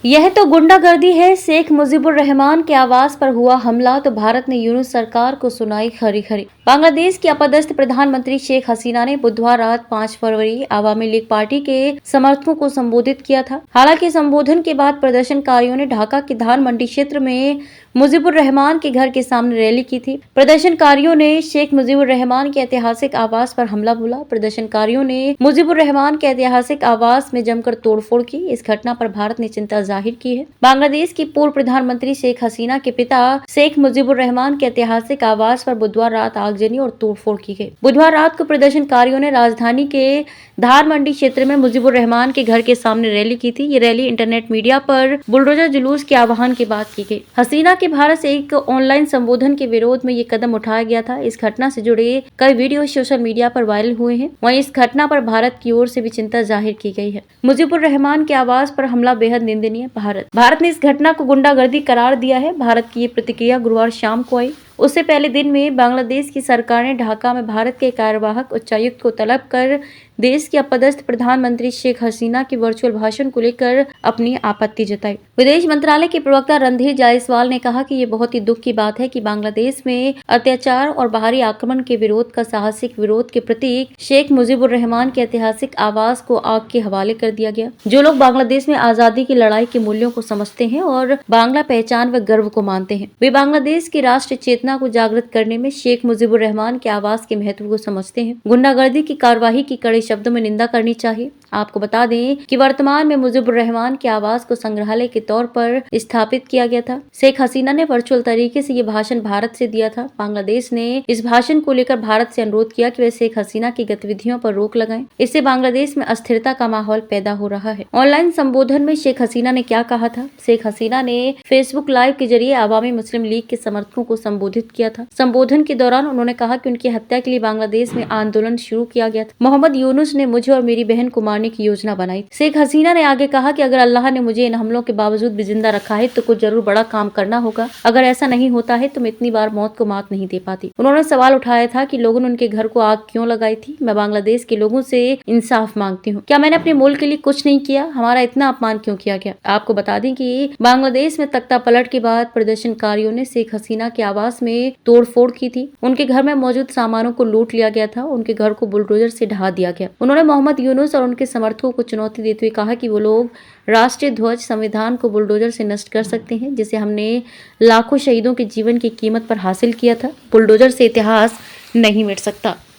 यह तो गुंडागर्दी है। शेख मुजीबुर रहमान के आवास पर हुआ हमला तो भारत ने यूनुस सरकार को सुनाई खरी खरी। बांग्लादेश की अपदस्थ प्रधानमंत्री शेख हसीना ने बुधवार रात 5 फरवरी आवामी लीग पार्टी के समर्थकों को संबोधित किया था। हालांकि संबोधन के बाद प्रदर्शनकारियों ने ढाका के धान मंडी क्षेत्र में मुजीबुर रहमान के घर के सामने रैली की थी। प्रदर्शनकारियों ने शेख मुजीबुर रहमान के ऐतिहासिक आवास पर हमला बोला। प्रदर्शनकारियों ने मुजीबुर रहमान के ऐतिहासिक आवास में जमकर तोड़फोड़ की। इस घटना पर भारत ने चिंता जाहिर की है। बांग्लादेश की पूर्व प्रधानमंत्री शेख हसीना के पिता शेख मुजीबुर रहमान के ऐतिहासिक आवास पर बुधवार रात आगजनी और तोड़फोड़ की गई। बुधवार रात को प्रदर्शनकारियों ने राजधानी के धार मंडी क्षेत्र में मुजीबुर रहमान के घर के सामने रैली की थी। ये रैली इंटरनेट मीडिया पर बुलडोजर जुलूस के आह्वान के बाद की गई। हसीना के भारत से एक ऑनलाइन संबोधन के विरोध में ये कदम उठाया गया था। इस घटना से जुड़े कई वीडियो सोशल मीडिया पर वायरल हुए हैं। वहीं इस घटना पर भारत की ओर से भी चिंता जाहिर की गई है। मुजीबुर रहमान के आवास पर हमला बेहद निंदनीय। भारत ने इस घटना को गुंडागर्दी करार दिया है। भारत की ये प्रतिक्रिया गुरुवार शाम को आई। उससे पहले दिन में बांग्लादेश की सरकार ने ढाका में भारत के कार्यवाहक उच्चायुक्त को तलब कर देश की अपदस्थ प्रधानमंत्री शेख हसीना के वर्चुअल भाषण को लेकर अपनी आपत्ति जताई। विदेश मंत्रालय के प्रवक्ता रणधीर जायसवाल ने कहा कि ये बहुत ही दुख की बात है कि बांग्लादेश में अत्याचार और बाहरी आक्रमण के विरोध का साहसिक विरोध के प्रतीक शेख मुजीबुर रहमान के ऐतिहासिक आवास को आग के हवाले कर दिया गया। जो लोग बांग्लादेश में आजादी की लड़ाई के मूल्यों को समझते हैं और बांग्ला पहचान व गर्व को मानते हैं, वे बांग्लादेश की राष्ट्रीय चेतना को जागृत करने में शेख मुजीबुर रहमान के आवास के महत्व को समझते हैं। गुंडागर्दी की कार्यवाही की कड़े शब्दों में निंदा करनी चाहिए। आपको बता दें कि वर्तमान में मुजीबुर रहमान के आवास को संग्रहालय के तौर पर स्थापित किया गया था। शेख हसीना ने वर्चुअल तरीके से ये भाषण भारत से दिया था। बांग्लादेश ने इस भाषण को लेकर भारत से अनुरोध किया कि वे शेख हसीना की गतिविधियों पर रोक लगाएं। इससे बांग्लादेश में अस्थिरता का माहौल पैदा हो रहा है। ऑनलाइन संबोधन में शेख हसीना ने क्या कहा था? शेख हसीना ने फेसबुक लाइव के जरिए आवामी मुस्लिम लीग के समर्थकों को संबोधित किया था। संबोधन के दौरान उन्होंने कहा कि उनकी हत्या के लिए बांग्लादेश में आंदोलन शुरू किया गया था। मोहम्मद यूनुस ने मुझे और मेरी बहन को मारने की योजना बनाई। शेख हसीना ने आगे कहा कि अगर अल्लाह ने मुझे इन हमलों के बावजूद भी जिंदा रखा है तो कुछ जरूर बड़ा काम करना होगा। अगर ऐसा नहीं होता है तो मैं इतनी बार मौत को मात नहीं दे पाती। उन्होंने सवाल उठाया था कि लोगों ने उनके घर को आग क्यों लगाई थी। मैं बांग्लादेश के लोगों से इंसाफ मांगती हूँ। क्या मैंने अपने मुल्क के लिए कुछ नहीं किया? हमारा इतना अपमान क्यों किया गया? आपको बता दें कि बांग्लादेश में तख्ता पलट के बाद प्रदर्शनकारियों ने शेख हसीना के आवास में तोड़फोड़ की थी। उनके घर में मौजूद सामानों को लूट लिया गया था। उनके घर को बुलडोजर से ढहा दिया गया। उन्होंने मोहम्मद यूनुस और उनके समर्थकों को चुनौती देते हुए कहा कि वो लोग राष्ट्रीय ध्वज संविधान को बुलडोजर से नष्ट कर सकते हैं, जिसे हमने लाखों शहीदों के जीवन की कीमत पर हासिल किया था। बुलडोजर से इतिहास नहीं मिट सकता।